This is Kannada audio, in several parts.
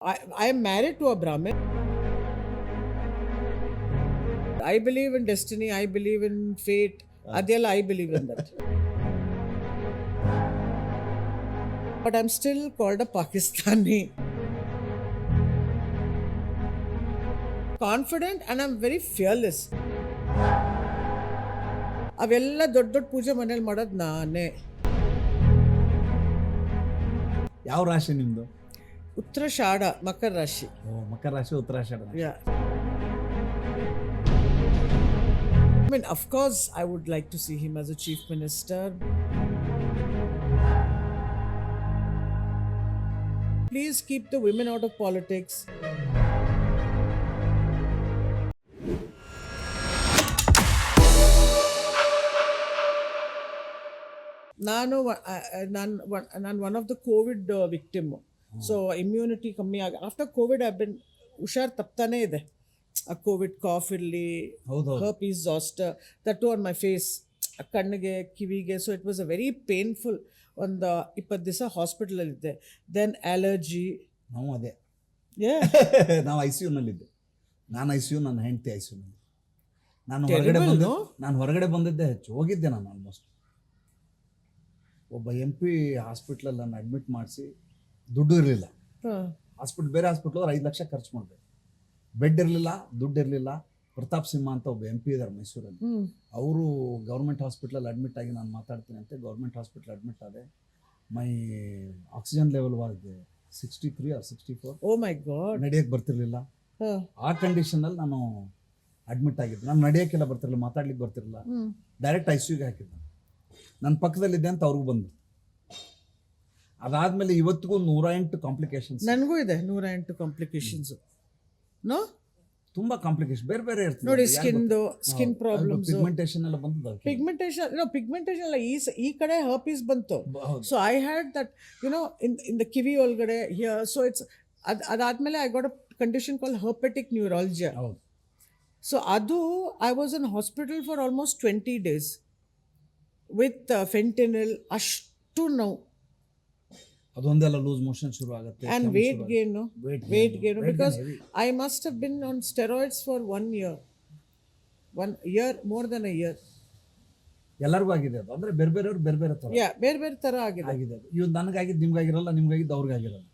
I am married to a Brahmin. I believe in destiny. I believe in fate. Adela, I believe in that. But I'm still called a Pakistani. Confident and I'm very fearless. ಅವೆಲ್ಲ ದೊಡ್ಡ ದೊಡ್ಡ ಪೂಜೆ ಮನೇಲಿ ಮಾಡೋದು ನಾನೇ. ಯಾವ ರಾಶಿ ನಿಮ್ದು? ಉತ್ತರಾಷಾಢ, ಮಕರ ರಾಶಿ. ಮಕರ ರಾಶಿ, Uttarashadha. Yeah. I mean, of course, I would like to see him as a chief minister. Please keep the women out of politics. ನಾನು one of the Covid victim. So immunity ಕಮ್ಮಿ ಆಗಿ ಆಫ್ಟರ್ ಕೋವಿಡ್ ಐ ಬಿನ್ ಹುಷಾರು ತಪ್ತಾನೇ ಇದೆ. ಆ ಕೋವಿಡ್ ಕಾಫ್ ಇರಲಿ, herpes zoster, that on my face, ಕಣ್ಣಿಗೆ, ಕಿವಿಗೆ. So it was a very painful. ಒಂದು 20 ದಿವಸ ಹಾಸ್ಪಿಟಲಲ್ಲಿದ್ದೆ. Then allergy. ನಾವು ಅದೇ ನಾವು ಐ ಸಿ ಯುನಲ್ಲಿದ್ದೆ. ನಾನು ಐ ಸಿ ಯು, ನನ್ನ ಹೆಂಡತಿ ಐ ಸಿ ಯುನಲ್ಲಿ. ನಾನು ಹೊರಗಡೆ ಬಂದಿದ್ದೆ ಹೆಚ್ಚು, ಹೋಗಿದ್ದೆ ನಾನು ಆಲ್ಮೋಸ್ಟ್. ಒಬ್ಬ ಎಂ ಪಿ ಹಾಸ್ಪಿಟ್ಲಲ್ಲಿ ನಾನು ಅಡ್ಮಿಟ್ ಮಾಡಿಸಿ, ದುಡ್ಡು ಇರಲಿಲ್ಲ. ಬೇರೆ ಹಾಸ್ಪಿಟ್ಲ್ 5 ಲಕ್ಷ ಖರ್ಚು ಮಾಡಬೇಕು. ಬೆಡ್ ಇರಲಿಲ್ಲ, ದುಡ್ಡು ಇರಲಿಲ್ಲ. ಪ್ರತಾಪ್ ಸಿಂಹ ಅಂತ ಒಬ್ಬ ಎಂ ಪಿ ಇದ್ದಾರೆ ಮೈಸೂರಲ್ಲಿ. ಅವರು ಗೌರ್ಮೆಂಟ್ ಹಾಸ್ಪಿಟ್ಲಲ್ಲಿ ಅಡ್ಮಿಟ್ ಆಗಿ ನಾನು ಮಾತಾಡ್ತೀನಿ ಅಂತ ಗೌರ್ಮೆಂಟ್ ಹಾಸ್ಪಿಟ್ಲ್ ಅಡ್ಮಿಟ್ ಆದೆ. My oxygen level was 63 or 64. Oh my god. ನಡೆಯಕ್ಕೆ ಬರ್ತಿರ್ಲಿಲ್ಲ. ಆ ಕಂಡೀಷನಲ್ಲಿ ನಾನು ಅಡ್ಮಿಟ್ ಆಗಿದ್ದೆ. ನಾನು ನಡೆಯೋಕ್ಕೆಲ್ಲ ಬರ್ತಿರಲಿಲ್ಲ, ಮಾತಾಡ್ಲಿಕ್ಕೆ ಬರ್ತಿರಲಿಲ್ಲ. ಡೈರೆಕ್ಟ್ ಐ ಸಿ ಯುಗೆ ಹಾಕಿದ್ದೆ. ನನ್ನ ಪಕ್ಕದಲ್ಲಿದ್ದೆ ಅಂತ ಅವ್ರಿಗೂ ಬಂದು. ಅದಾದ್ಮೇಲೆ ಇವತ್ತಿಗೂ 108 ಕಾಂಪ್ಲಿಕೇಶನ್ಸ್. ನನಗೂ ಇದೆ 108 ಕಾಂಪ್ಲಿಕೇಶನ್ಸ್. ನೋ, ತುಂಬಾ ಕಾಂಪ್ಲಿಕೇಶನ್ ಬೇರೆ ಬೇರೆ ಇರ್ತದೆ ನೋಡಿ. ಸ್ಕಿನ್ ಪ್ರಾಬ್ಲಮ್ಸ್, ಪಿಗ್ಮೆಂಟೇಷನ್ ಎಲ್ಲ ಬಂತು. ಪಿಗ್ಮೆಂಟೇಷನ್ ಎಲ್ಲ ಈ ಕಡೆ ಹರ್ಪೀಸ್ ಬಂತು. So I had that in the ಕಿವಿ ಒಳಗಡೆ ಹಿಯರ್. ಸೊ ಇಟ್ಸ್ ಅದಾದ್ಮೇಲೆ I got a condition call herpetic neuralgia. So ಅದು I was in hospital for almost 20 days with fentanyl. ಅಷ್ಟು ನೋವು. ಅದೊಂದೆಲ್ಲ ಲೂಸ್ ಮೋಷನ್ ಶುರು ಆಗುತ್ತೆ. And weight gain because I must have been on steroids for 1 year. 1 year, more than a year. ಎಲ್ಲರಿಗೂ ಆಗಿದೆ ಅದು. ಅಂದ್ರೆ ಬೇರೆ ಬೇರೆಯವ್ರು ಬೇರೆ ಬೇರೆ ತರ. ಬೇರೆ ತರ ಆಗಿದೆ. ಇವ್ ನನಗಾಗಿದ್ದು ನಿಮ್ಗಾಗಿರಲ್ಲ, ನಿಮ್ಗಾಗಿದ್ದು ಅವ್ರಿಗಾಗಿರಲ್ಲ.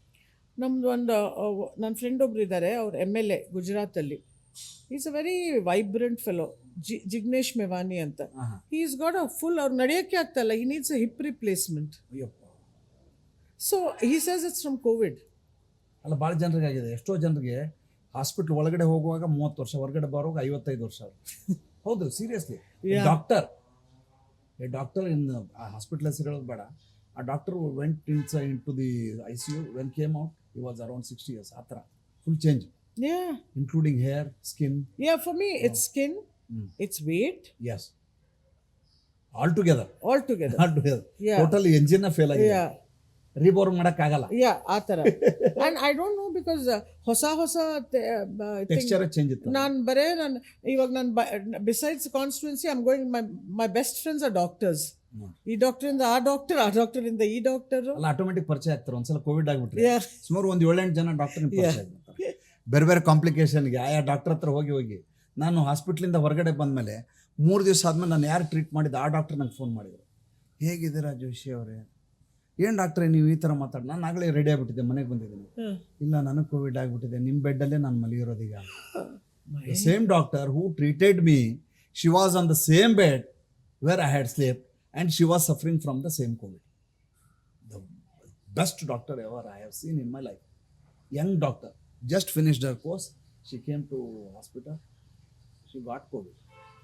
ನಮ್ದು ಒಂದು ನನ್ನ ಫ್ರೆಂಡ್ ಒಬ್ರು ಇದ್ದಾರೆ, ಅವ್ರು MLA ಗುಜರಾತಲ್ಲಿ. He's a very vibrant fellow, Jignesh Mevani ಅಂತ. ಈಸ್ ಗಾಟ್ ಅ ಫುಲ್, ಅವ್ರು ನಡೆಯೋಕ್ಕೆ ಆಗ್ತಾಯಿಲ್ಲ. He needs a hip replacement. So he says it's from COVID. ಅಲ್ಲ, ಭಾಳ ಜನರಿಗೆ ಆಗಿದೆ. ಎಷ್ಟೋ ಜನರಿಗೆ ಹಾಸ್ಪಿಟ್ಲ್ ಒಳಗಡೆ ಹೋಗುವಾಗ 30 ವರ್ಷ, ಹೊರಗಡೆ ಬರುವಾಗ 55 ವರ್ಷ. ಹೌದು, ಸೀರಿಯಸ್ಲಿ. ಡಾಕ್ಟರ್ ಇನ್ ಹಾಸ್ಪಿಟಲ್ ಹೆಸರು ಹೇಳೋದು ಬೇಡ. ಆ doctor went into the ICU. When came out he was around 60 years. ಆ ಥರ full change. Including hair, skin. For me it's skin, it's weight. Yes. All together. Totally engine fail agide. Reborn madak agala. ಆ ಥರ. And I don't know because ಹೊಸ texture change ಇತ್ತು. ನಾನು ಇವಾಗ besides constituency I'm going, my best friends are doctors. ಈ ಡಾಕ್ಟರ್ ಇಂದ ಆ ಡಾಕ್ಟರ್, ಆ ಡಾಕ್ಟರ್ ಇಂದ ಈ ಡಾಕ್ಟರ್. ಅಲ್ಲ, ಆಟೋಮೆಟಿಕ್ ಪರಿಚಯ ಆಗ್ತಾರೆ. ಒಂದ್ಸಲ ಕೋವಿಡ್ ಆಗ್ಬಿಟ್ರೆ ಸುಮಾರು 7-8 ಜನ ಡಾಕ್ಟರ್ ಪರಿಚಯ ಆಗ್ಬಿಡ್ತಾರೆ. ಬೇರೆ ಬೇರೆ ಕಾಂಪ್ಲಿಕೇಶನ್ಗೆ ಆಯಾ ಡಾಕ್ಟರ್ ಹತ್ರ ಹೋಗಿ ನಾನು ಹಾಸ್ಪಿಟ್ಲಿಂದ ಹೊರಗಡೆ ಬಂದಮೇಲೆ 3 ದಿವಸ ಆದಮೇಲೆ ನಾನು ಯಾರು ಟ್ರೀಟ್ ಮಾಡಿದ್ದು ಆ ಡಾಕ್ಟರ್ ನಂಗೆ ಫೋನ್ ಮಾಡಿದ್ರು. ಹೇಗಿದ್ದೀರಾ ಜೋಶಿ ಅವರೇ? ಏನು ಡಾಕ್ಟ್ರೇ ನೀವು ಈ ಥರ ಮಾತಾಡಿ? ನಾನು ಆಗಲೇ ರೆಡಿ ಆಗಿಬಿಟ್ಟಿದ್ದೆ, ಮನೆಗೆ ಬಂದಿದ್ದೀನಿ. ಇಲ್ಲ, ನನಗೆ ಕೋವಿಡ್ ಆಗಿಬಿಟ್ಟಿದೆ, ನಿಮ್ಮ ಬೆಡ್ಡಲ್ಲೇ ನಾನು ಮಲಗಿರೋದೀಗ. The same doctor who treated me, she was on the same bed where I had sleep and she was suffering from the same COVID. The best doctor ever I have seen in my life. Young doctor. Just finished her course. She came to hospital. She got COVID.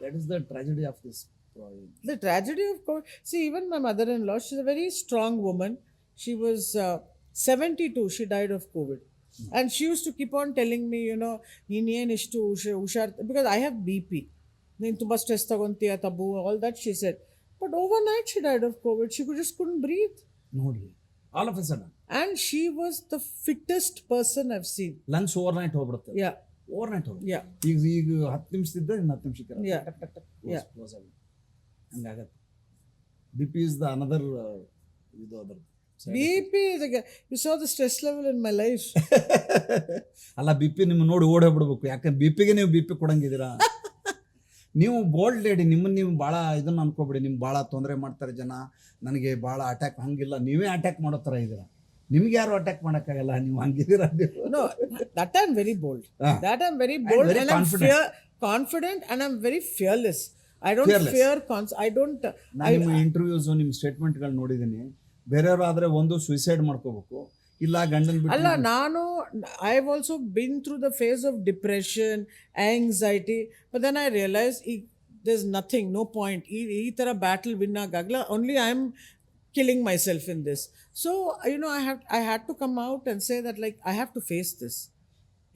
That is the tragedy of this problem. The tragedy of COVID. See, even my mother-in-law, she's a very strong woman. She was 72. She died of COVID. And she used to keep on telling me, ಇನ್ನೇನಿಷ್ಟು ಹುಷಾರ್, because I have BP. ನೀನು ತುಂಬ stress ತಗೊಂತೀಯ Tabu, all that she said. But overnight she died of COVID. She just couldn't breathe. ನೋಡಿ, all of a sudden. And she was the fittest person I've seen. Lungs overnight ಹೋಗ್ಬಿಡುತ್ತೆ. Overnight ಹೋಗುತ್ತೆ. ಈಗ 10 ನಿಮಿಷದಿದ್ದ ಇನ್ನು 10 ನಿಮಿಷಕ್ಕೆ ಕ್ಲೋಸ್ ಆಗುತ್ತೆ. ಹಂಗಾಗತ್ತೆ. BP is the another ಇದು ಅದರ. BP is like you saw the stress level in my life. ಅಲ್ಲ ಬಿ ಪಿ ನಿಮ್ಮ ನೋಡಿ ಓಡೋಗ್ಬಿಡ್ಬೇಕು, ಯಾಕಂದ್ರೆ ಬಿ ಪಿಗೆ ನೀವು ಬಿ ಪಿ ಕೊಡಂಗಿದ್ದೀರಾ. ನೀವು ಬೋಲ್ಡ್ ಲೇಡಿ, ನಿಮ್ಮನ್ನು ನೀವು ಭಾಳ ಇದನ್ನು ಅನ್ಕೋಬೇಡಿ, ನಿಮ್ಗೆ ಭಾಳ ತೊಂದರೆ ಮಾಡ್ತಾರೆ ಜನ, ನನಗೆ ಭಾಳ ಅಟ್ಯಾಕ್, ಹಂಗಿಲ್ಲ, ನೀವೇ ಅಟ್ಯಾಕ್ ಮಾಡೋ ಥರ ಇದ್ದೀರಾ. ನಿಮ್ಗೆ ಯಾರು ಅಟ್ಯಾಕ್ ಮಾಡೋಕ್ಕಾಗಲ್ಲ, ನೀವು ಹಂಗಿದ್ದೀರಾ. No, that I'm very bold. That I'm very bold very and confident. I'm confident and I'm very fearless. I don't fear I don't. ನಾನು ನಿಮ್ಮ ಇಂಟರ್ವ್ಯೂಸು ನಿಮ್ಮ ಸ್ಟೇಟ್ಮೆಂಟ್ಗಳು ನೋಡಿದ್ದೀನಿ. ಬೇರೆಯವರಾದರೆ ಒಂದು ಸುಯಿಸೈಡ್ ಮಾಡ್ಕೋಬೇಕು, ಇಲ್ಲ ಗಂಡನ ಬಿಟ್ಟು. ಅಲ್ಲ, ನಾನು I have also been through the phase of depression, anxiety, but then I realise there is nothing, no point. ಈ ಥರ ಬ್ಯಾಟಲ್ ವಿನ್ ಆಗಾಗಲ್ಲ. Only I am killing myself in this. So, I had to come out and say that, like, I have to face this.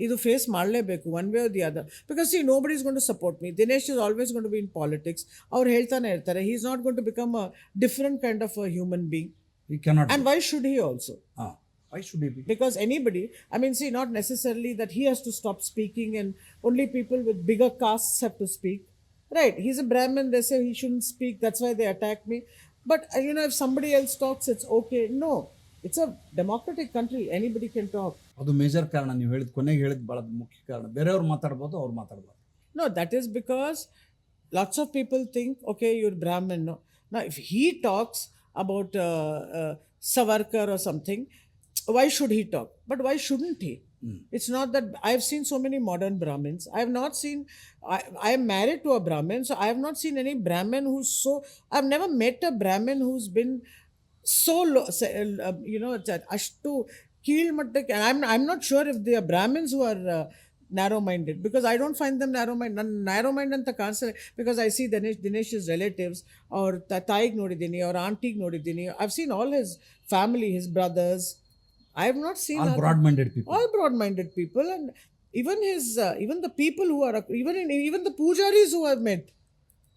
Idu face ಮಾಡಲೇಬೇಕು one way or the other. Because see, nobody is going to support me. Dinesh is always going to be in politics. ಅವ್ರು ಹೇಳ್ತಾನೆ ಇರ್ತಾರೆ, he is not going to become a different kind of a human being. He cannot. And why should he also? Why should he be? Because anybody, I mean, see, not necessarily that he has to stop speaking and only people with bigger castes have to speak. Right, he's a Brahmin, they say he shouldn't speak, that's why they attack me. But if somebody else talks, it's okay. No, it's a democratic country, anybody can talk. ಅದು ಮೇಜರ್ ಕಾರಣ, ನೀವು ಹೇಳಿದ ಕೊನೆಗೆ ಹೇಳಿದ ಭಾಳ ಮುಖ್ಯ ಕಾರಣ. ಬೇರೆಯವ್ರು ಮಾತಾಡ್ಬೋದು, ಅವ್ರು ಮಾತಾಡ್ಬಾರ್ದು. No, that is because lots of people think, okay, you're Brahmin. No. Now, if he talks about Savarkar or something, why should he talk? But why shouldn't he? It's not that I've seen so many modern Brahmins. I have not seen, I am married to a Brahmin, so I have not seen any Brahmin who's so, I've never met a Brahmin who's been so low, ashtu keel mattake. And I'm not sure if they are Brahmins who are narrow-minded, because I don't find them narrow-minded. Narrow-minded anta ಕಾಣಿಸ್ತಾರೆ, because I see Dinesh's relatives, or ತಾಯಿಗೆ ನೋಡಿದ್ದೀನಿ, or ಆಂಟಿಗೆ ನೋಡಿದ್ದೀನಿ. I've seen all his family, his brothers. I have not seen all broad-minded people. All broad-minded people, and even even the people who are even the pujaris who I've met,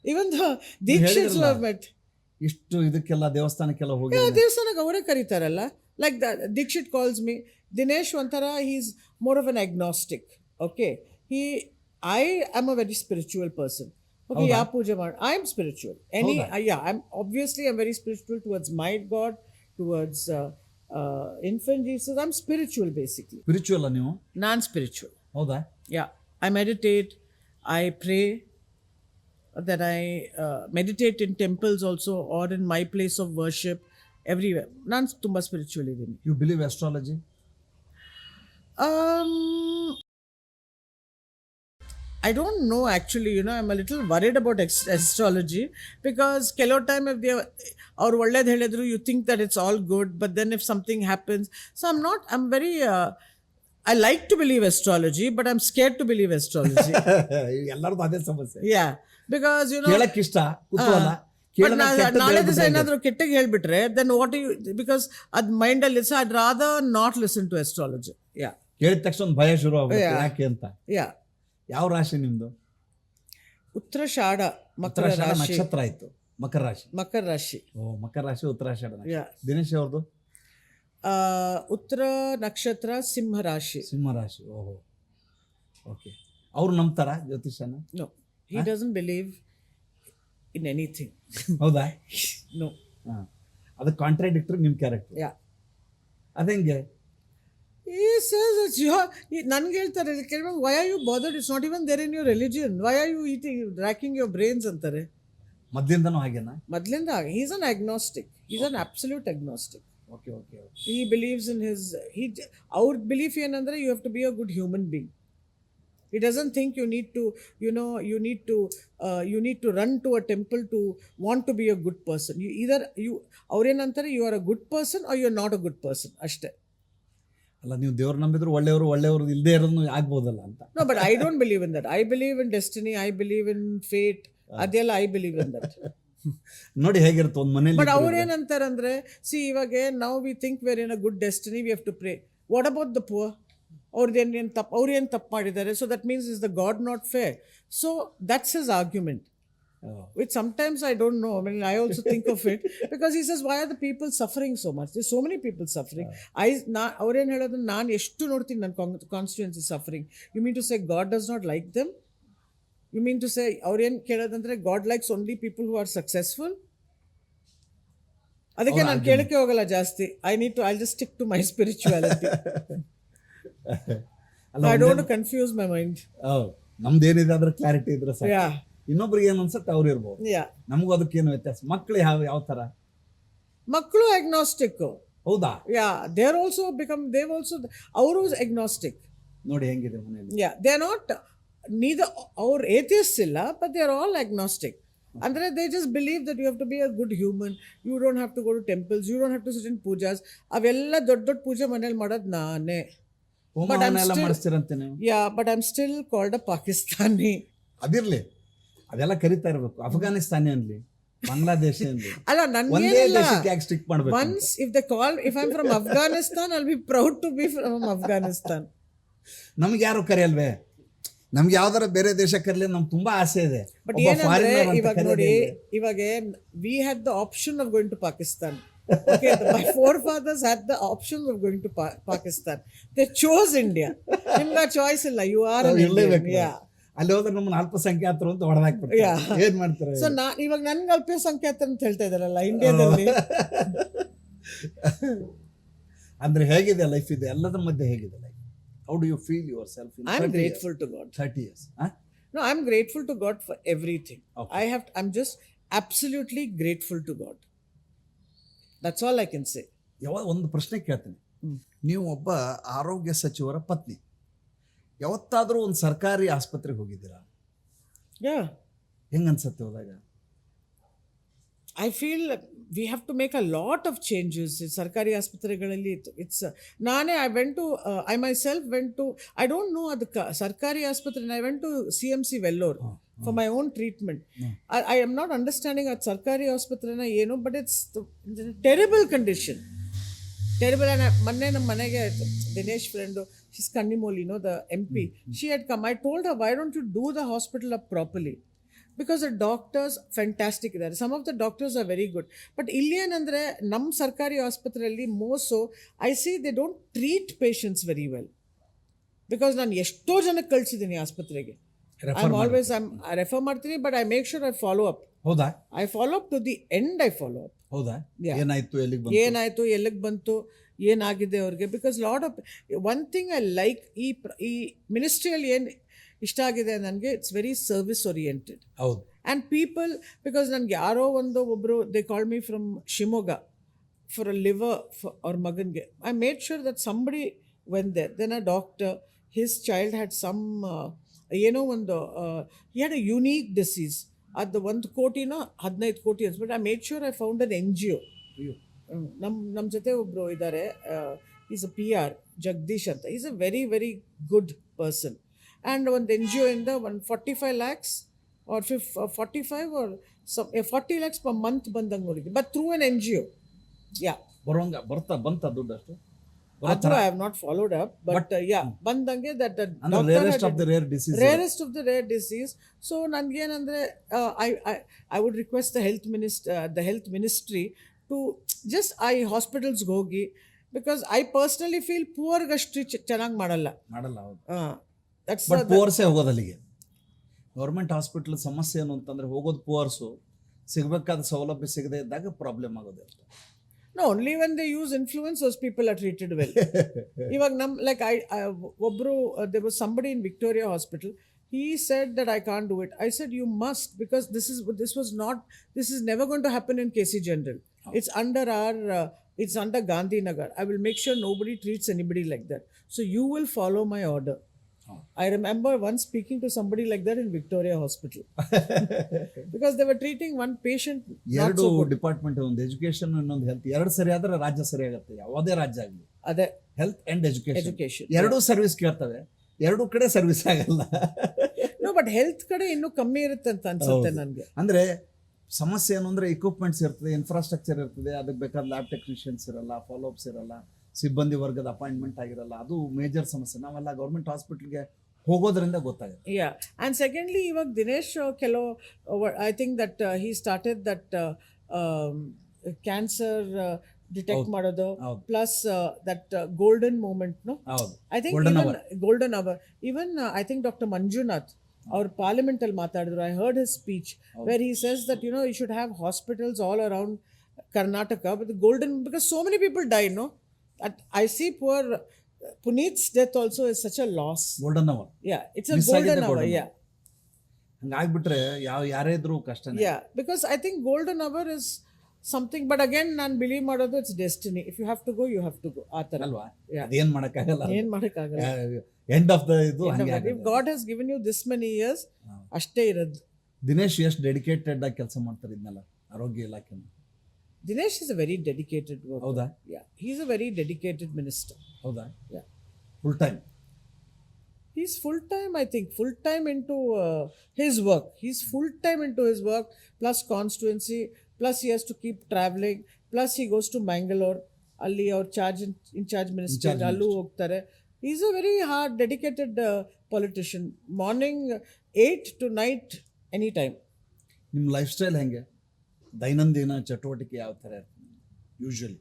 even the dikshits who I've met. ಇಷ್ಟು ಇದಕ್ಕೆಲ್ಲ ದೇವಸ್ಥಾನಕ್ಕೆಲ್ಲ ಹೋಗಿ ದೇವಸ್ಥಾನಕ್ಕೆ ಅವರೇ ಕರೀತಾರಲ್ಲ. Like the Dikshit calls me Dinesh Vantara. He's more of an agnostic. Okay, I am a very spiritual person. Okay, yeah, puja mad. I am spiritual. I'm very spiritual towards my God, towards infant Jesus. I'm spiritual basically. Spiritual ನೀವು? Non-spiritual. ಹೌದಾ? Yeah, I meditate, I pray, that I meditate in temples also, or in my place of worship, everywhere. ನಾನು ತುಂಬ ಸ್ಪಿರಿಚುವಲ್ ಇದ್ದೀನಿ. You believe astrology? I don't know actually, I'm a little worried about astrology, because ಕೆಲವು time if they ಅವ್ರು ಒಳ್ಳೇದು ಹೇಳಿದ್ರು, you think that it's all good, but then if something happens, so I'm very I like to believe astrology, but I'm scared to believe astrology. ಎಲ್ಲರದು ಅದೇ ಸಮಸ್ಯೆ. Yeah, because ಕೇಳಕ್ಕೆ ಇಷ್ಟ, ಕುತೂಹಲ. ನಾಳೆ ದಿವಸ ಏನಾದರೂ ಕೆಟ್ಟಗೆ ಹೇಳ್ಬಿಟ್ರೆ, then what do you, because ಅದು ಮೈಂಡಲ್ಲಿ it's, I'd rather not listen to astrology. Yeah, ಕೇಳಿದ ತಕ್ಷಣ ಒಂದು ಭಯ ಶುರು ಆಗುತ್ತೆ, ಯಾಕೆ ಅಂತ. Yeah. ಯಾವ ರಾಶಿ ನಿಮ್ದು? ಉತ್ತರಾಷಾಢ, ಉತ್ತರಾಷಾಢ ನಕ್ಷತ್ರ ಆಯ್ತು. ಮಕರ ರಾಶಿ. ಮಕರ ರಾಶಿ. ಮಕರ ರಾಶಿ, ಉತ್ತರಾಷಾಢ. ದಿನೇಶ್ ಅವ್ರದ್ದು? ಉತ್ತರ ನಕ್ಷತ್ರ, ಸಿಂಹ ರಾಶಿ. ಸಿಂಹ ರಾಶಿ. ಓಹೋ, ಓಕೆ. ಅವ್ರು ನಂಬ್ತಾರ ಜ್ಯೋತಿಷನ? No, he doesn't believe in anything. ಹೌದಾ? No. ಅದು ಕಾಂಟ್ರಾಡಿಕ್ಟರಿ ನಿಮ್ಮ ಕ್ಯಾರೆಕ್ಟರ್. Yeah. ಅದಂಗೆ he says it's your, ನನಗೆ ಹೇಳ್ತಾರೆ, why are you bothered, it's not even there in your religion, why are you racking your brains ಅಂತಾರೆ. ಮೊದಲಿಂದನೂ ಹಾಗೇನಾ? ಮೊದಲಿಂದ he's an agnostic, he's an absolute agnostic. Okay. He believes in his, our belief ಏನಂದ್ರೆ you have to be a good human being. He doesn't think you need to, you need to run to a temple to want to be a good person. You either ಅವ್ರೇನಂತಾರೆ, you are a good person or you are not a good person, ಅಷ್ಟೇ. ಅಲ್ಲ, ನೀವು ದೇವ್ರು ನಂಬಿದ್ರು ಒಳ್ಳೆಯವರು ಇಲ್ಲದೆ ಇರೋದು ಆಗ್ಬೋದಲ್ಲ ಅಂತ. No, but I don't believe in that. I believe in destiny, I believe in fate. ಅದೆಲ್ಲ I believe in that. ನೋಡಿ ಹೇಗಿರುತ್ತೆ ಒಂದು ಮನೇಲಿ. ಬಟ್ ಅವ್ರೇನಂತಾರಂದ್ರೆ, ಸಿ ಇವಾಗ ನಾವು we think we're in a good destiny, we have to pray. What about the poor? ಅವ್ರದ್ದೇನು ತಪ್ಪು ಮಾಡಿದ್ದಾರೆ, so that means is the god not fair? So that's his argument, which sometimes I don't know. I mean, I also think of it, because he says, why are the people suffering so much? There's so many people suffering. ಅವ್ರೇನು ಹೇಳೋದು, ನಾನು ಎಷ್ಟು ನೋಡ್ತೀನಿ ನನ್ನ constituency suffering. You mean to say God does not like them? You mean to say ಅವ್ರೇನು ಕೇಳೋದಂದ್ರೆ, God likes only people who are successful? ಅದಕ್ಕೆ ನಾನು ಕೇಳಕ್ಕೆ ಹೋಗಲ್ಲ ಜಾಸ್ತಿ. I just stick to my spirituality. I don't confuse my mind. ನಮ್ದೇನಿದೆ ಅದ್ರ ಕ್ಲಾರಿಟಿ ಇದ್ರೆ ಸಾಕು. ಯಾ ಇನ್ನೊಬ್ರಿಗೆ ಏನು ಅನ್ಸುತ್ತೆ ಅವ್ರು ಇರ್ಬೋದು. ಯಾ ನಮಗೂ ಅದಕ್ಕೇನು ವ್ಯತ್ಯಾಸ. ಮಕ್ಳು ಯಾವ ತರ? ಮಕ್ಕಳು ಅಗ್ನಾಸ್ಟಿಕ್. ಹೌದಾ? ಯಾ ದೇರ್ ಆಲ್ಸೋ ಅವರು ಅಗ್ನಾಸ್ಟಿಕ್. ನೋಡಿ ಹೆಂಗಿದೆ ಮನೆಯಲ್ಲಿ. Yeah they are not neither ಅವ್ರು ಏಥಿಯಸ್ಟ್ ಇಲ್ಲ, but they are all agnostic. ಅಂದರೆ they just believe that you have to be a good human, you don't have to go to temples, you don't have to sit in pujas. ಅವೆಲ್ಲ ದೊಡ್ಡ ದೊಡ್ಡ ಪೂಜೆ ಮನೇಲಿ ಮಾಡೋದು ನಾನೇ. ಹೋಮವನ್ನೆಲ್ಲ ಮಾಡಿಸ್ತೀರಂತೆ ನೀವು? Yeah but I am still called a Pakistani. ಅದಿರ್ಲಿ, ಅದೆಲ್ಲ ಕರಿತಾ ಇರ್ಬೇಕು. ಅಫ್ಘಾನಿಸ್ತಾನಿ ಅನ್ಲಿ, ಬಾಂಗ್ಲಾದೇಶ ಅನ್ಲಿ, ಅಲ್ಲ ನನ್ಗೇನಿಲ್ಲ. ಯಾಕೆ ಸ್ಟಿಕ್ ಮಾಡ್ಬೇಕು? Once if they call, if I am from Afghanistan, I will be proud to be from Afghanistan. ನಮ್ಗೆ ಯಾರು ಕರೆಯಲ್ವೇ? ನಮ್ಗೆ ಯಾವ್ದಾರ ಬೇರೆ ದೇಶ ಕರೀಲಿ ನಮ್ಗೆ ತುಂಬಾ ಆಸೆ ಇದೆ. ಬಟ್ ಏನಂದ್ರೆ ಇವಾಗ ನೋಡಿ, ಇವಾಗ we had the option of going to Pakistan. Okay, my forefathers had the option of going to Pakistan. They chose India. ನಿಮ್ಗೆ ಚಾಯ್ಸ್ ಇಲ್ಲ, you are an Indian. Yeah. ಅಲ್ಲಿ ಹೋದ್ರೆ ನಮ್ಮನ್ನ ಅಲ್ಪಸಂಖ್ಯಾತರು ಅಂತ ಹೊಡೆದಾಕ್ಬಿಡ್ತಾರೆ. ಏನ್ ಮಾಡ್ತಾರೆ? ಸೊ ಇವಾಗ ನನ್ಗೆ ಅಲ್ಪಸಂಖ್ಯಾತರು ಅಂತ ಹೇಳ್ತಾ ಇದಾರಲ್ಲ ಇಂಡಿಯಾದಲ್ಲಿ. ಅಂದ್ರೆ ಹೇಗಿದೆ ಲೈಫ್? ಇದೆ ಎಲ್ಲದರ ಮಧ್ಯೆ ಹೇಗಿದೆ life? How do you feel yourself in 30 years? I'm grateful to God. 30 years. No, I'm grateful to God for everything. Okay. I'm just absolutely grateful to God. That's all I can say. ಯಾವಾಗ ಒಂದು ಪ್ರಶ್ನೆ ಕೇಳ್ತೀನಿ. ನೀವು ಒಬ್ಬ ಆರೋಗ್ಯ ಸಚಿವರ ಪತ್ನಿ, ಯಾವತ್ತಾದರೂ ಒಂದು ಸರ್ಕಾರಿ ಆಸ್ಪತ್ರೆಗೆ ಹೋಗಿದ್ದೀರಾ? Yeah. ಹೆಂಗ್ ಅನ್ಸುತ್ತೆ ಹೋದಾಗ? I feel we have to make a lot of changes. ಸರ್ಕಾರಿ ಆಸ್ಪತ್ರೆಗಳಲ್ಲಿ ನಾನೇ I myself went to, I don't know ಅದಕ್ಕೆ ಸರ್ಕಾರಿ ಆಸ್ಪತ್ರೆ, I went to CMC Vellore for my own treatment. I am not understanding at ಸರ್ಕಾರಿ ಆಸ್ಪತ್ರೆನ ಏನು, but it's terrible condition. Terrible. And ಮೊನ್ನೆ ನಮ್ಮ ಮನೆಗೆ Dinesh friend, she's Kannimoli, the MP, she had come. I told her, why don't you do the hospital up properly? Because the doctors fantastic ಇದ್ದಾರೆ. Some of the doctors are very good. But ಇಲ್ಲಿ ಏನಂದರೆ ನಮ್ಮ ಸರ್ಕಾರಿ ಆಸ್ಪತ್ರೆಯಲ್ಲಿ more so I see they don't treat patients very well. Because ನಾನು ಎಷ್ಟೋ ಜನಕ್ಕೆ ಕಳಿಸಿದ್ದೀನಿ ಆಸ್ಪತ್ರೆಗೆ. I refer ಮಾಡ್ತೀನಿ, but I make sure I follow up. ಹೌದಾ? I follow up to the end. I follow up. ಹೌದಾ? ಏನಾಯ್ತು, ಎಲ್ಲಿಗೆ ಬಂತು, ಏನಾಗಿದೆ ಅವ್ರಿಗೆ. Because lot of one thing I like ಈ ಮಿನಿಸ್ಟ್ರಿಯಲ್ಲಿ ಏನು ಇಷ್ಟ ಆಗಿದೆ ನನಗೆ, ಇಟ್ಸ್ ವೆರಿ ಸರ್ವಿಸ್ ಓರಿಯೆಂಟೆಡ್. ಹೌದು. ಆ್ಯಂಡ್ ಪೀಪಲ್, ಬಿಕಾಸ್ ನನಗೆ ಯಾರೋ ಒಬ್ಬರು they call me from Shivamogga for a liver ಅವ್ರ ಮಗನಿಗೆ. I made sure that somebody went there, then a doctor, his child had some ಏನೋ ಒಂದು he had a unique disease. ಅದು 1 ಕೋಟಿನೋ 15 ಕೋಟಿ ಅನ್ಸ್ಬಿಟ್ಟು I made sure I found an NGO. ನಮ್ಮ ಜೊತೆ ಒಬ್ಬರು ಇದ್ದಾರೆ, ಈಸ್ ಅ PR, ಜಗದೀಶ್ ಅಂತ. Is a very very good person. And ಒಂದು NGO ಇಂದ 45 lakhs or 45 or 40 lakhs per month ಬಂದಂಗೆ ನೋಡಿದ್ವಿ, ಬಟ್ ಥ್ರೂ ಅನ್ NGO. ಯಾ ಬಂತ ದುಡ್ಡು ಅಷ್ಟು? ಅದು I have not followed up, but ಬಂದಂಗೆ that rarest of the rare disease. So ನನಗೇನಂದರೆ I would request the health ministry to just hospitals ಹೋಗಿ, because I personally feel ಪೂರ್ಗಷ್ಟು ಚೆನ್ನಾಗಿ ಮಾಡಲ್ಲ. ಬಟ್ ಪೂರ್ಸೇ ಹೋಗೋದು ಅಲ್ಲಿಗೆ. ಗೌರ್ಮೆಂಟ್ ಹಾಸ್ಪಿಟಲ್ ಸಮಸ್ಯೆ ಏನು ಅಂತಂದ್ರೆ ಹೋಗೋದು ಪೂರ್ಸು, ಸಿಗಬೇಕಾದ ಸೌಲಭ್ಯ ಸಿಗದೆ ಇದ್ದಾಗ ಪ್ರಾಬ್ಲಮ್ ಆಗೋದು. No, only when they use influence, those people are treated well. Iವಾಗ there was somebody in Victoria Hospital. He said that I can't do it. I said you must, because this is never going to happen in KC General. It's under Gandhi Nagar. I will make sure nobody treats anybody like that. So you will follow my order. I remember once speaking to somebody like that in Victoria Hospital. Because they were treating one patient not so good. Department, ಒಂದು ಎಜುಕೇಶನ್, ಇನ್ನೊಂದು ಹೆಲ್ತ್, ಎರಡು ಸರಿ ಆದ್ರೆ ರಾಜ್ಯ ಸರಿ ಆಗುತ್ತೆ. ಯಾವುದೇ ರಾಜ್ಯ ಆಗಲಿ, ಅದೇ ಹೆಲ್ತ್ ಅಂಡ್ ಎಜುಕೇಶನ್ ಎರಡೂ ಸರ್ವಿಸ್ ಕೇಳ್ತವೆ, ಎರಡೂ ಕಡೆ ಸರ್ವಿಸ್ ಆಗಲ್ಲ. ನೋ, ಬಟ್ ಹೆಲ್ತ್ ಕಡೆ ಇನ್ನೂ ಕಮ್ಮಿ ಇರುತ್ತೆ ಅಂತ ಅನ್ಸುತ್ತೆ ನನಗೆ. ಅಂದ್ರೆ ಸಮಸ್ಯೆ ಏನು ಅಂದ್ರೆ ಇಕ್ವಿಪ್ಮೆಂಟ್ಸ್ ಇರ್ತದೆ, ಇನ್ಫ್ರಾಸ್ಟ್ರಕ್ಚರ್ ಇರ್ತದೆ, ಅದಕ್ಕೆ ಬೇಕಾದ ಲ್ಯಾಬ್ ಟೆಕ್ನಿಷಿಯನ್ಸ್ ಇರಲ್ಲ, ಫಾಲೋಅಪ್ಸ್ ಇರಲ್ಲ, ಸಿಬ್ಬಂದಿ ವರ್ಗದ ಅಪಾಯಿಂಟ್ಮೆಂಟ್ ಆಗಿರಲ್ಲ. ಅದು ಮೇಜರ್ ಸಮಸ್ಯೆ. ನಾವೆಲ್ಲ ಗೌರ್ಮೆಂಟ್ ಹಾಸ್ಪಿಟಲ್ಗೆ ಹೋಗೋದ್ರಿಂದ ಗೊತ್ತಾಗುತ್ತೆ. ಯಾ, ಆ್ಯಂಡ್ ಸೆಕೆಂಡ್ಲಿ ಇವಾಗ Dinesh I think that he started that cancer detect ಮಾಡೋದು, plus that golden moment. I think golden hour. Even I think doctor Manjunath ಅವ್ರ ಪಾರ್ಲಿಮೆಂಟಲ್ಲಿ ಮಾತಾಡಿದ್ರು. I heard his speech where he says that you should have hospitals all around Karnataka, but the golden, because so many people die, no? I see poor Puneet's death also is such a loss. Golden hour Yeah, it's a Miss golden ಆಗಿದೆ hour. golden Yeah, ಹಂಗಾಗ್ಬಿಟ್ರೆ ಯಾರೇ ಇದ್ರು ಕಷ್ಟನೇ. yeah, because I think golden hour is something, but again, ನಾನು ಬಿಲೀವ್ ಮಾಡೋದು it's destiny. If you have to go, you have to go, ಆ ಥರ. ಅಲ್ವಾ? Yeah. ಅದೇನ್ ಮಾಡಕ್ಕಾಗಲ್ಲ. ಏನ್ ಮಾಡೋಕ್ಕಾಗಲ್ಲ. ಎಂಡ್ ಆಫ್ ದ ಇದು ಹಂಗೆ If ಆಗುತ್ತೆ. God has given you this many years, ಅಷ್ಟೇ ಇರೋದು. ದಿನೇಶ್ ಎಷ್ಟು ಡೆಡಿಕೇಟೆಡ್ ಆಗಿ ಕೆಲಸ ಮಾಡ್ತಾರೆ ಇದನ್ನೆಲ್ಲ ಆರೋಗ್ಯ ಇಲಾಖೆ. Dinesh is a very dedicated worker. ಹೌದಾ? Yeah, he's a very dedicated minister. ಹೌದಾ? Yeah. Full time. He's full time, I think, full time into his work. He's full time into his work, plus constituency, plus he has to keep traveling, plus he goes to Mangalore. Ali our in charge minister, Allu hogtare. He's a very hard, dedicated politician. Morning 8 to night, anytime. ನಿಮ್ಮ ಲೈಫ್ ಸ್ಟೈಲ್ ಹೆಂಗೆ? ದೈನಂದಿನ ಚಟುವಟಿಕೆ ಯಾವ ಥರ ಇರ್ತದೆ ಯೂಶಲಿ?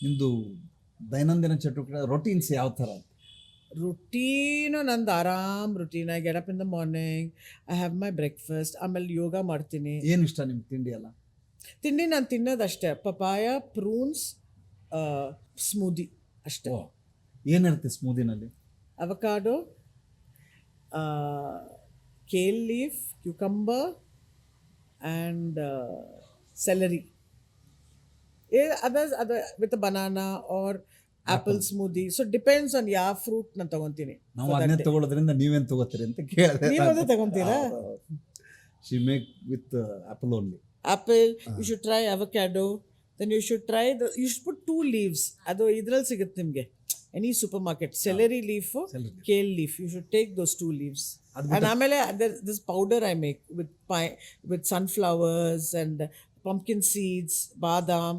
ನಿಮ್ಮದು ದೈನಂದಿನ ಚಟುವಟಿಕೆ ರೊಟೀನ್ಸ್ ಯಾವ ಥರ? ರುಟೀನು ನಂದು ಆರಾಮ್ routine. I get up in the morning, I have my breakfast, ಆಮೇಲೆ ಯೋಗ ಮಾಡ್ತೀನಿ. ಏನು ಇಷ್ಟ ನಿಮ್ಮ ತಿಂಡಿ ಎಲ್ಲ? ತಿಂಡಿ ನಾನು ತಿನ್ನೋದಷ್ಟೇ, ಪಪಾಯ, ಪ್ರೂನ್ಸ್, ಸ್ಮೂದಿ ಅಷ್ಟೇ. ಏನಿರುತ್ತೆ ಸ್ಮೂದಿನಲ್ಲಿ? Avocado, kale leaf, cucumber, and celery. Others with a banana or apple smoothie. So depends on ಯಾವ ಫ್ರೂಟ್ ನಾನು ತಗೊಂತೀನಿ. ನಾವು ಅದನ್ನೇ ತಗೊಳ್ಳೋದ್ರಿಂದ ನೀವೇನು ತಗೋತೀರಿ ಅಂತ ಕೇಳಿದೆ. ನೀವು ಅದೇ ತಗೊಂತೀರಾ? She make with apple only. Apple, you should try avocado. Then you should try you should put 2 leaves. ಅದು ಇದ್ರಲ್ಲಿ ಸಿಗುತ್ತೆ ನಿಮಗೆ, any supermarket. Celery leaf, kale leaf. You should take those 2 leaves. And ಆಮೇಲೆ this powder I make with sunflowers and pumpkin seeds, badam,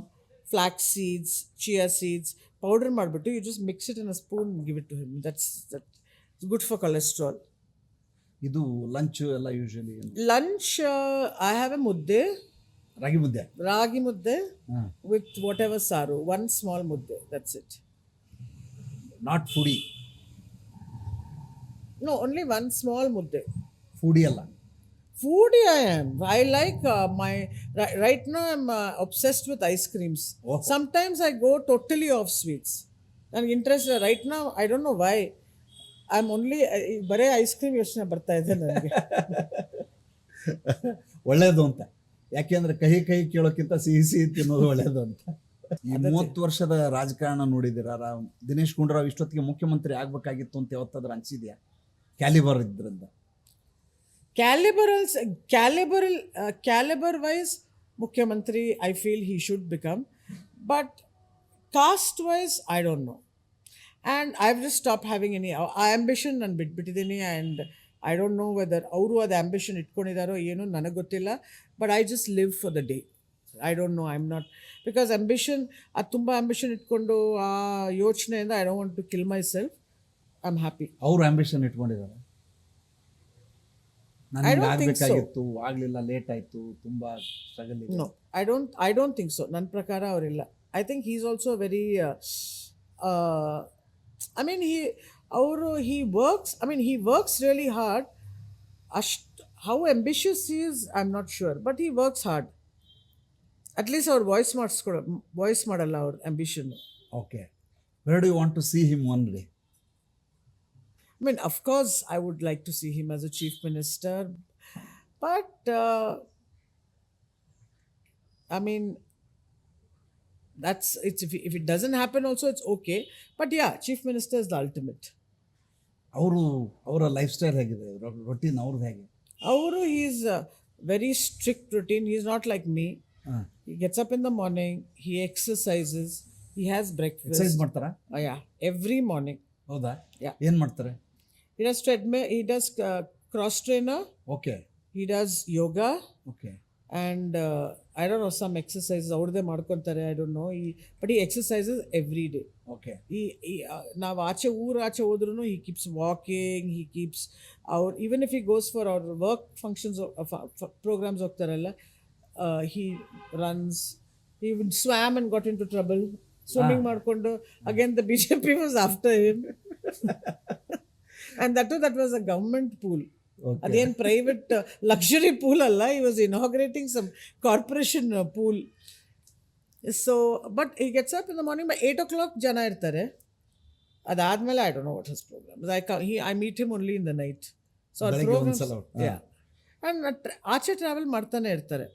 flax seeds, chia seeds. Powder ಮಾಡಿಬಿಟ್ಟು you just mix it in a spoon and give it to him. That's good for cholesterol. ಇದು ಲಂಚ್ ಎಲ್ಲ usually Lunch, I have a ಮುದ್ದೆ, ರಾಗಿ ಮುದ್ದೆ with whatever saru. One small mudde, that's it. Not foodie. No, only one small mudde. Foodie ಅಲ್ಲ. Foodie I am. I like right now I'm obsessed with ice creams. Oh. Sometimes I go totally off sweets. ನನಗೆ interest right now, I don't know why. I'm only ಬರೇ ಐಸ್ ಕ್ರೀಮ್ ಯೋಚನೆ ಬರ್ತಾ ಇದೆ ನನಗೆ. ಒಳ್ಳೇದು ಅಂತ. ಯಾಕೆಂದ್ರೆ ಕಹಿ ಕೇಳೋಕ್ಕಿಂತ ಸಿಹಿ ತಿನ್ನೋದು ಒಳ್ಳೇದು ಅಂತ. ಈ 30 ವರ್ಷದ ರಾಜಕಾರಣ ನೋಡಿದ್ದೀರಾ? ದಿನೇಶ್ ಗುಂಡೂರಾವ್ ಇಷ್ಟೊತ್ತಿಗೆ ಮುಖ್ಯಮಂತ್ರಿ ಆಗ್ಬೇಕಾಗಿತ್ತು ಅಂತ ಯಾವತ್ತಾದ್ರೂ ಅನ್ಸಿದ್ಯಾ? ಕ್ಯಾಲಿಬರ್ ಇದ್ರಿಂದ. Caliber wise, ಮುಖ್ಯಮಂತ್ರಿ I feel he should become, but caste wise I don't know. And I've just stopped having any ambition and ಬಿಟ್ಟಿದ್ದೀನಿ. And I don't know whether ಅವರು ಅದು ambition ಇಟ್ಕೊಂಡಿದ್ದಾರೋ ಏನೋ ನನಗೆ ಗೊತ್ತಿಲ್ಲ. But I just live for the day. I don't know, I'm not, because ambition, ಅದು ತುಂಬ ambition ಇಟ್ಕೊಂಡು ಆ ಯೋಚನೆಯಿಂದ I don't want to kill myself. I'm happy. ಅವರು ಆಂಬಿಷನ್ ಇಟ್ಕೊಂಡಿದ್ದಾರೆ. ನನಗೆ ಆಗಬೇಕಾಗಿತ್ತು, ಆಗಲಿಲ್ಲ, ಲೇಟ್ ಆಯಿತು, ತುಂಬ ಸ್ಟ್ರಗಲ್ ಇದೆ. No, I don't think so. ನನ್ನ ಪ್ರಕಾರ ಅವರಿಲ್ಲ. I think he's also very I mean he works really hard. How ambitious he is, I'm not sure, but he works hard. At least our voice ಮಾಡಲ್ಲ ಅವ್ರ ambition. Okay. Where do you want to see him one day? I mean, of course, I would like to see him as a chief minister, but I mean, if it doesn't happen also, it's okay. But yeah, chief minister is the ultimate. ಅವರ ಲೈಫ್ ಸ್ಟೈಲ್ ಹೇಗಿದೆ? ರೊಟೀನ್ ಅವ್ರದ್ದು ಹೇಗೆ? He's a very strict routine. He's not like me. He gets up in the morning, he exercises, he has breakfast. Exercise ಮಾಡ್ತಾರಾ? Yeah, every morning. ಹೌದಾ? Yeah. ಏನು ಮಾಡ್ತಾರೆ? He does treadmill, he does cross trainer, okay he does yoga, okay and I don't know, some exercises ಅವ್ರದ್ದೇ ಮಾಡ್ಕೊತಾರೆ, I don't know. But he exercises every day. Okay ನಾವು ಊರಾಚೆ ಹೋದ್ರೂ he keeps walking, he keeps our, even if he goes for our work functions, programs ಹೋಗ್ತಾರಲ್ಲ, he runs. He even swam and got into trouble. Swimming ಮಾಡ್ಕೊಂಡು, again the BJP was after him. And that was a government pool. Okay. ಅದೇನು ಪ್ರೈವೇಟ್ ಲಕ್ಸುರಿ ಪೂಲ್ ಅಲ್ಲ, he was inaugurating some corporation pool. So but he gets up in the morning. By 8 o'clock ಜನ ಇರ್ತಾರೆ. ಅದಾದಮೇಲೆ I don't know what his programme. I meet him only in the night. So ಅವ್ರ ಬೆಳಗ್ಗೆ ಪ್ರೋಗ್ರಾಮ್ಸ್, ಒಂದ್ಸಲ ಯಾ, ಆ್ಯಂಡ್ ಆಚೆ ಟ್ರಾವೆಲ್ ಮಾಡ್ತಾನೆ ಇರ್ತಾರೆ.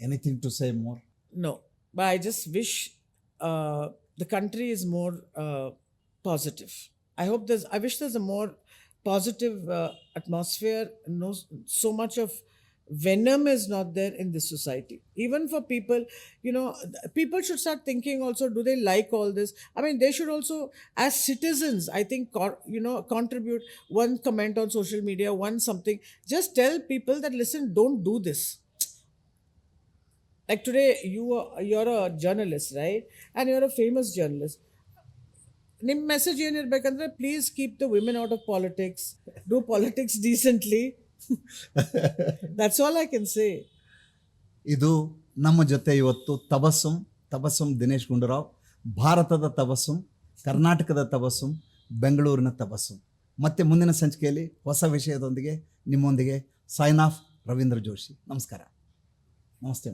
Anything to say more? No, but I just wish the country is more positive. I wish there's a more positive atmosphere. No, so much of venom is not there in this society. Even for people, people should start thinking also, do they like all this? I mean, they should also, as citizens, I think, contribute one comment on social media, one something. Just tell people that, listen, don't do this. Like today, you're a journalist, right? And you're a famous journalist. ನಿಮ್ಮ ಮೆಸೇಜ್ ಏನಿರ್ಬೇಕಂದ್ರೆ, please keep the women out of politics, do politics decently. That's all I can say. ಇದು ನಮ್ಮ ಜೊತೆ ಇವತ್ತು ತಬಸ್ಸುಮ್ ದಿನೇಶ್ ಗುಂಡೂರಾವ್, ಭಾರತದ ತಬಸ್ಸುಮ್, ಕರ್ನಾಟಕದ ತಬಸ್ಸುಮ್, ಬೆಂಗಳೂರಿನ ತಬಸ್ಸುಮ್. ಮತ್ತೆ ಮುಂದಿನ ಸಂಚಿಕೆಯಲ್ಲಿ ಹೊಸ ವಿಷಯದೊಂದಿಗೆ ನಿಮ್ಮೊಂದಿಗೆ ಸೈನ್ ಆಫ್ ರವೀಂದ್ರ ಜೋಶಿ. ನಮಸ್ಕಾರ. ನಮಸ್ತೆ.